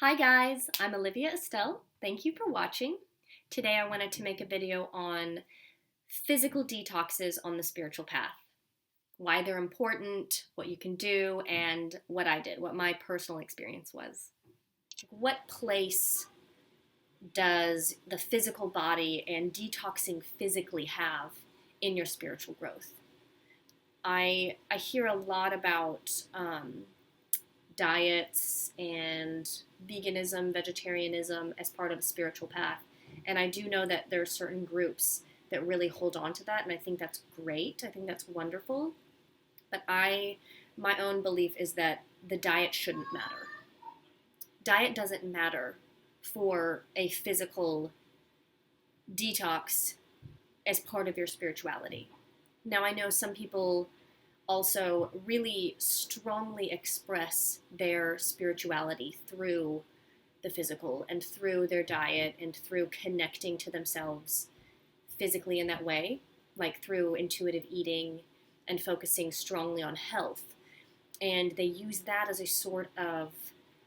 Hi guys, I'm Olivia Estelle. Thank you for watching. Today I wanted to make a video on physical detoxes on the spiritual path. Why they're important, what you can do, and what I did, what my personal experience was. What place does the physical body and detoxing physically have in your spiritual growth? I hear a lot about diets and veganism, vegetarianism as part of a spiritual path. And I do know that there are certain groups that really hold on to that, and I think that's great. I think that's wonderful. But my own belief is that the diet shouldn't matter. Diet doesn't matter for a physical detox as part of your spirituality. Now, I know some people also really strongly express their spirituality through the physical and through their diet and through connecting to themselves physically in that way, like through intuitive eating and focusing strongly on health. And they use that as a sort of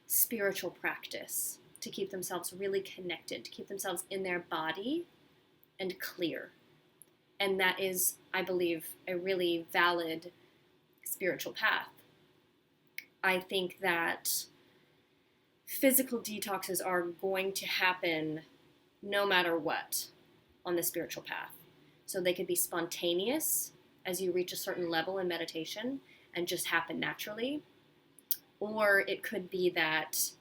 spiritual practice to keep themselves really connected, to keep themselves in their body and clear. And that is, I believe, a really valid spiritual path. I think that physical detoxes are going to happen no matter what on the spiritual path. So they could be spontaneous as you reach a certain level in meditation and just happen naturally. Or it could be that,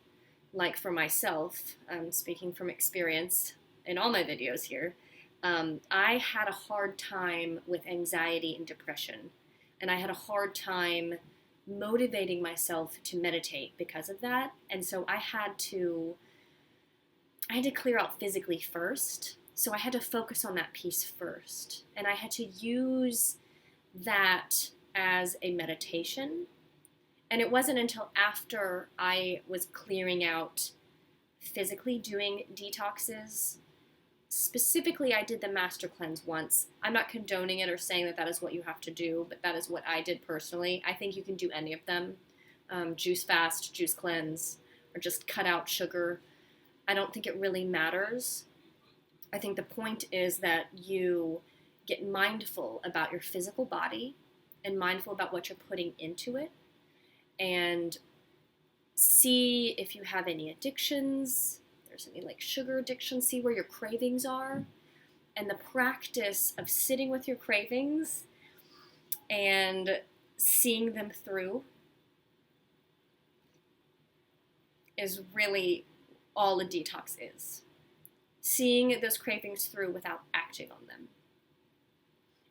like for myself, speaking from experience in all my videos here, I had a hard time with anxiety and depression. And I had a hard time motivating myself to meditate because of that. And so I had to clear out physically first. So I had to focus on that piece first. And I had to use that as a meditation. And it wasn't until after I was clearing out physically, doing detoxes. Specifically, I did the master cleanse once. I'm not condoning it or saying that that is what you have to do, but that is what I did personally. I think you can do any of them. Juice fast, juice cleanse, or just cut out sugar. I don't think it really matters. I think the point is that you get mindful about your physical body and mindful about what you're putting into it, and see if you have any addictions. There's any like sugar addiction, see where your cravings are, and the practice of sitting with your cravings and seeing them through is really all a detox is. Seeing those cravings through without acting on them.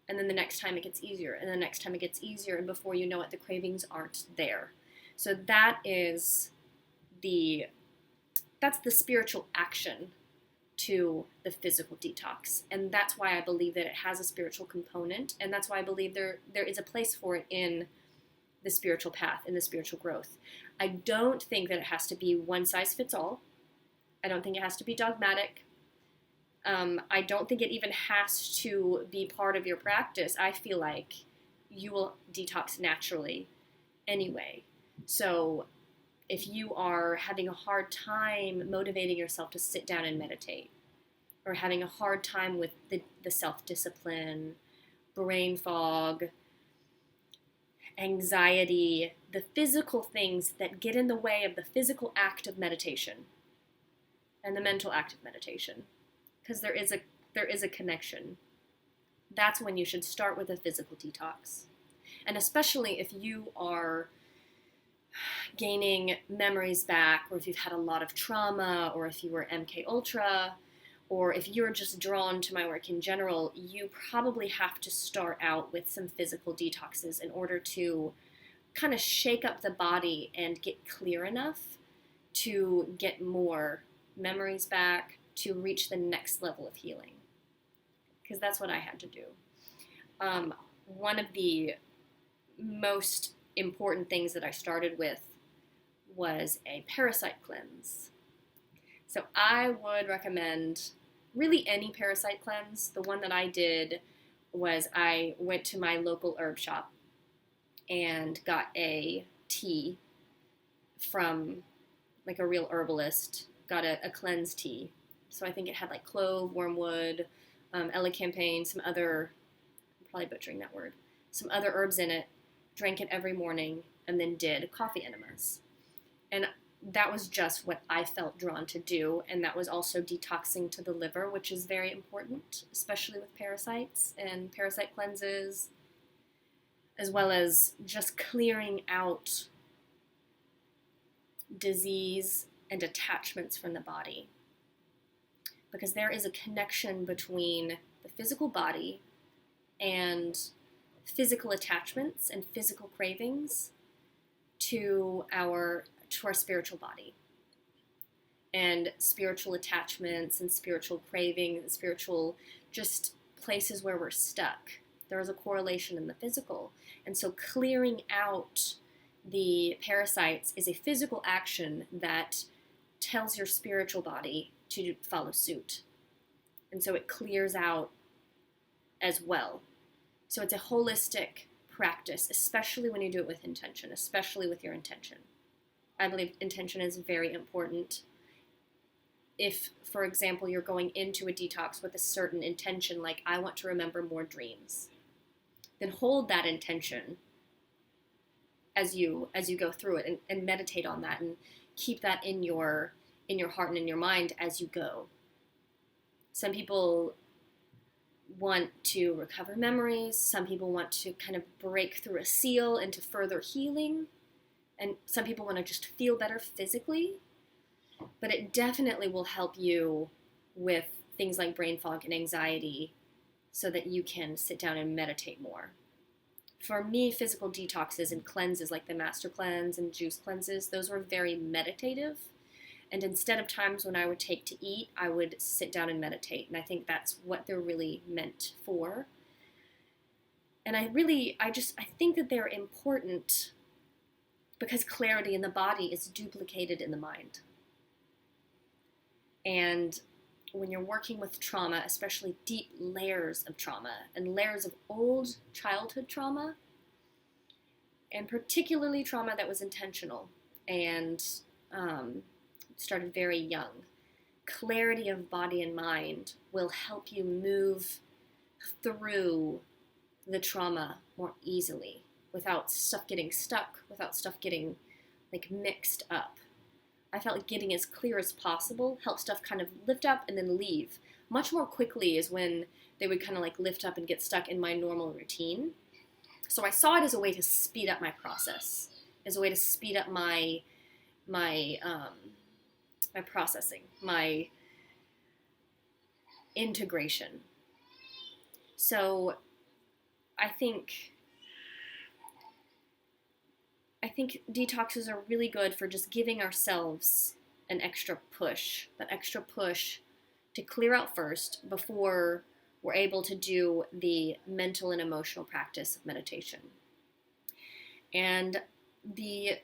And then the next time it gets easier, and the next time it gets easier, and before you know it, the cravings aren't there. So that's the spiritual action to the physical detox. And that's why I believe that it has a spiritual component. And that's why I believe there is a place for it in the spiritual path, in the spiritual growth. I don't think that it has to be one size fits all. I don't think it has to be dogmatic. I don't think it even has to be part of your practice. I feel like you will detox naturally anyway. So if you are having a hard time motivating yourself to sit down and meditate, or having a hard time with the self-discipline, brain fog, anxiety, the physical things that get in the way of the physical act of meditation and the mental act of meditation, because there is a connection, that's when you should start with a physical detox. And especially if you are gaining memories back, or if you've had a lot of trauma, or if you were MK Ultra, or if you're just drawn to my work in general, you probably have to start out with some physical detoxes in order to kind of shake up the body and get clear enough to get more memories back, to reach the next level of healing. Because that's what I had to do. One of the most important things that I started with was a Parasite Cleanse. So I would recommend really any Parasite Cleanse. The one that I did was I went to my local herb shop and got a tea from like a real herbalist, got a cleanse tea. So I think it had like clove, wormwood, elecampane, some other, I'm probably butchering that word, some other herbs in it, drank it every morning, and then did coffee enemas. And that was just what I felt drawn to do, and that was also detoxing to the liver, which is very important, especially with parasites and parasite cleanses, as well as just clearing out disease and attachments from the body. Because there is a connection between the physical body and physical attachments and physical cravings to our spiritual body. And spiritual attachments and spiritual cravings and spiritual just places where we're stuck. There is a correlation in the physical. And so clearing out the parasites is a physical action that tells your spiritual body to follow suit. And so it clears out as well. So it's a holistic practice, especially when you do it with intention, especially with your intention. I believe intention is very important. If, for example, you're going into a detox with a certain intention, like I want to remember more dreams, then hold that intention as you go through it, and meditate on that, and keep that in your heart and in your mind as you go. Some people want to recover memories. Some people want to kind of break through a seal into further healing. And some people want to just feel better physically. But it definitely will help you with things like brain fog and anxiety so that you can sit down and meditate more. For me, physical detoxes and cleanses like the Master Cleanse and juice cleanses, those were very meditative. And instead of times when I would take to eat, I would sit down and meditate. And I think that's what they're really meant for. And I think that they're important because clarity in the body is duplicated in the mind. And when you're working with trauma, especially deep layers of trauma and layers of old childhood trauma, and particularly trauma that was intentional and started very young, clarity of body and mind will help you move through the trauma more easily without stuff getting stuck, without stuff getting like mixed up. I felt like getting as clear as possible helped stuff kind of lift up and then leave. Much more quickly is when they would kind of like lift up and get stuck in my normal routine. So I saw it as a way to speed up my process, as a way to speed up my processing, my integration. So I think detoxes are really good for just giving ourselves an extra push, that extra push to clear out first before we're able to do the mental and emotional practice of meditation. And the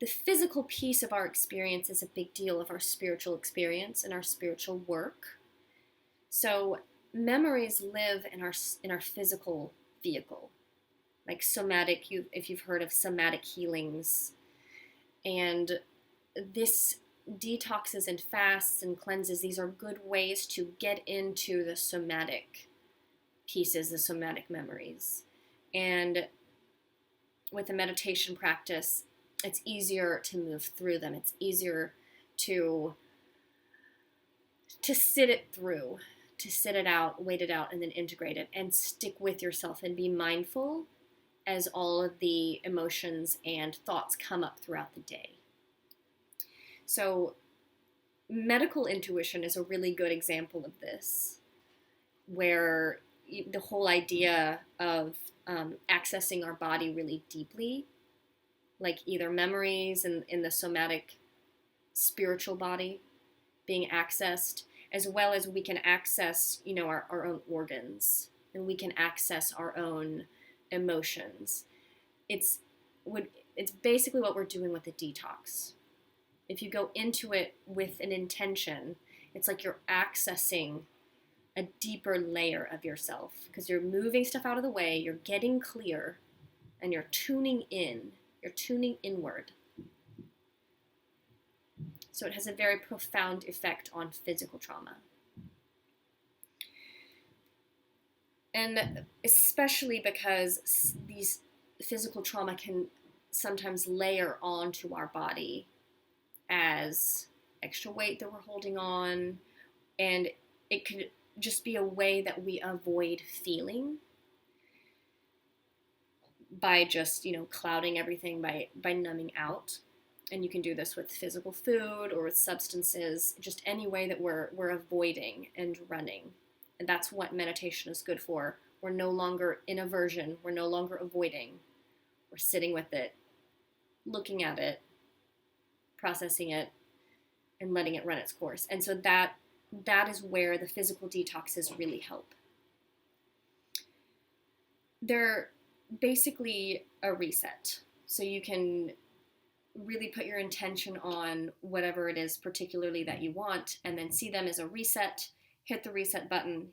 physical piece of our experience is a big deal of our spiritual experience and our spiritual work. So memories live in our physical vehicle, like somatic, if you've heard of somatic healings. And this detoxes and fasts and cleanses, these are good ways to get into the somatic pieces, the somatic memories. And with a meditation practice, it's easier to move through them. It's easier to sit it through, to sit it out, wait it out, and then integrate it, and stick with yourself and be mindful as all of the emotions and thoughts come up throughout the day. So medical intuition is a really good example of this, where the whole idea of accessing our body really deeply, like either memories in the somatic spiritual body being accessed, as well as we can access, our own organs, and we can access our own emotions. It's basically what we're doing with the detox. If you go into it with an intention, it's like you're accessing a deeper layer of yourself, because you're moving stuff out of the way, you're getting clear, and you're tuning in, you're tuning inward. So it has a very profound effect on physical trauma. And especially because these physical trauma can sometimes layer onto our body as extra weight that we're holding on, and it could just be a way that we avoid feeling by just, clouding everything, by numbing out. And you can do this with physical food or with substances, just any way that we're avoiding and running. And that's what meditation is good for. We're no longer in aversion. We're no longer avoiding. We're sitting with it, looking at it, processing it, and letting it run its course. And so that is where the physical detoxes really help. They're basically a reset. So you can really put your intention on whatever it is particularly that you want, and then see them as a reset. Hit the reset button,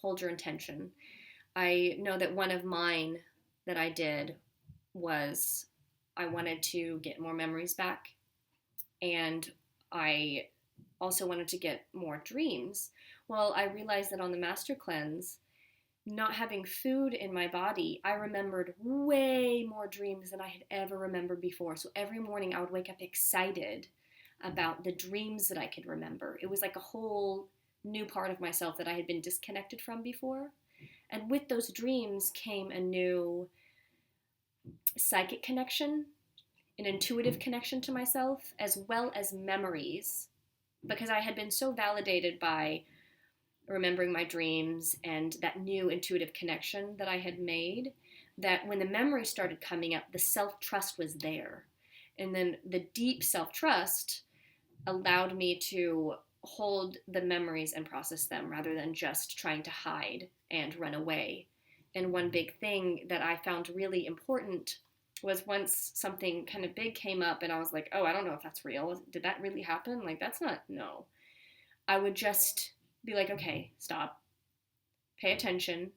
hold your intention. I know that one of mine that I did was I wanted to get more memories back, and I also wanted to get more dreams. Well, I realized that on the Master Cleanse, not having food in my body, I remembered way more dreams than I had ever remembered before. So every morning I would wake up excited about the dreams that I could remember. It was like a whole new part of myself that I had been disconnected from before. And with those dreams came a new psychic connection, an intuitive connection to myself, as well as memories, because I had been so validated by remembering my dreams and that new intuitive connection that I had made, that when the memory started coming up, the self-trust was there. And then the deep self-trust allowed me to hold the memories and process them rather than just trying to hide and run away. And one big thing that I found really important was once something kind of big came up and I was like, oh, I don't know if that's real. Did that really happen? Like, that's not, no. I would just be like, okay, stop, pay attention,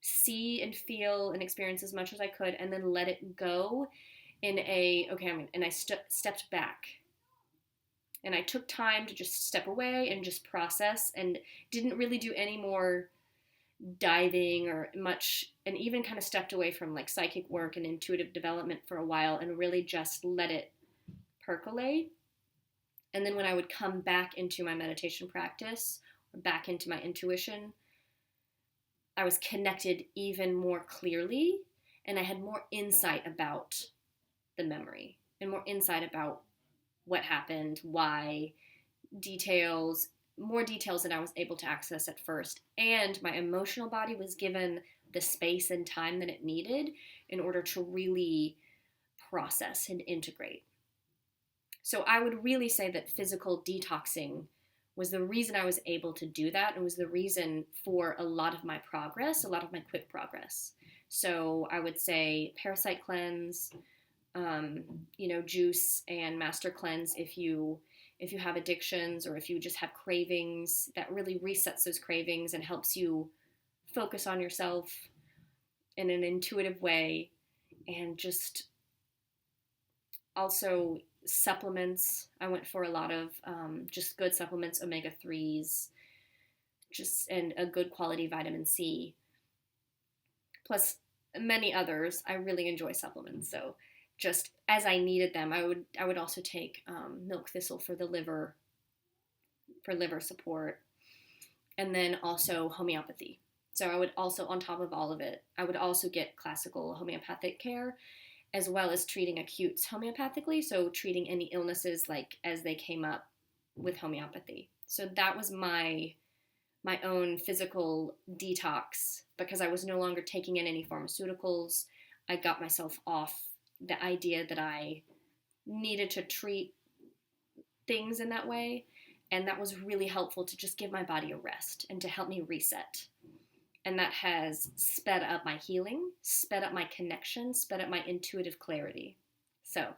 see and feel and experience as much as I could, and then let it go and I stepped back. And I took time to just step away and just process, and didn't really do any more diving or much, and even kind of stepped away from like psychic work and intuitive development for a while and really just let it percolate. And then when I would come back into my meditation practice, back into my intuition, I was connected even more clearly, and I had more insight about the memory and more insight about what happened, why, more details than I was able to access at first. And my emotional body was given the space and time that it needed in order to really process and integrate. So I would really say that physical detoxing was the reason I was able to do that, and was the reason for a lot of my progress, a lot of my quick progress. So I would say Parasite Cleanse, juice and Master Cleanse if you have addictions or if you just have cravings, that really resets those cravings and helps you focus on yourself in an intuitive way. And just also supplements. I went for a lot of just good supplements, omega-3s, and a good quality vitamin C, plus many others. I really enjoy supplements, so just as I needed them, I would also take milk thistle for the liver, for liver support, and then also homeopathy. So I would also, on top of all of it, I would also get classical homeopathic care, as well as treating acutes homeopathically, so treating any illnesses like as they came up with homeopathy. So that was my own physical detox, because I was no longer taking in any pharmaceuticals. I got myself off the idea that I needed to treat things in that way, and that was really helpful to just give my body a rest and to help me reset. And that has sped up my healing, sped up my connection, sped up my intuitive clarity. So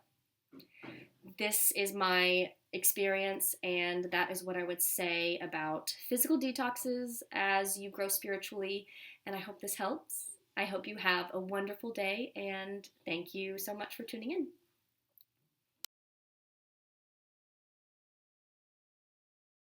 this is my experience, and that is what I would say about physical detoxes as you grow spiritually. And I hope this helps. I hope you have a wonderful day, and thank you so much for tuning in.